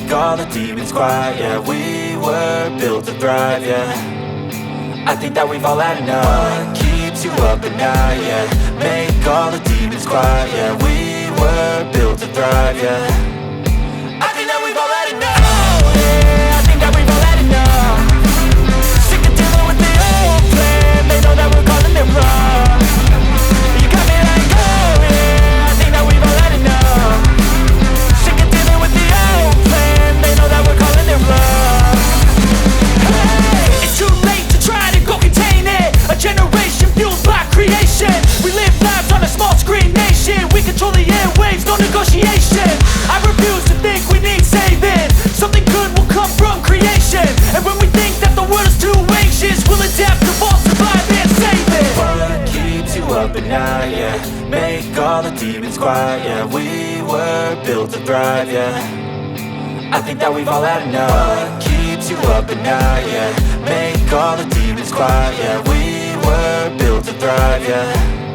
make all the demons quiet. Yeah, we were built to thrive, yeah. I think that we've all had enough. What keeps you up at night, yeah. Make all the demons quiet. Yeah, we were built to thrive, yeah. I think that we've all had enough. Oh yeah, I think that we've all had enough. Sick of dealing with the old plan. They know that we're calling it wrong. You got me like, oh yeah, I think that we've all had enough. Sick of dealing with the old plan. They know that we're calling it wrong. Hey, it's too late to try to go contain it. A generation fueled by creation. We live lives on a small screen nation. We control the airwaves, no negotiation. I refuse to think we need saving. Something good will come from creation. And when we think that the world is too anxious, we'll adapt, evolve, survive and save it. What keeps you up at night, yeah. Make all the demons quiet, yeah. We were built to thrive, yeah. I think that we've all had enough. What keeps you up at night, yeah. Make all the demons quiet, yeah. We were built to thrive, yeah.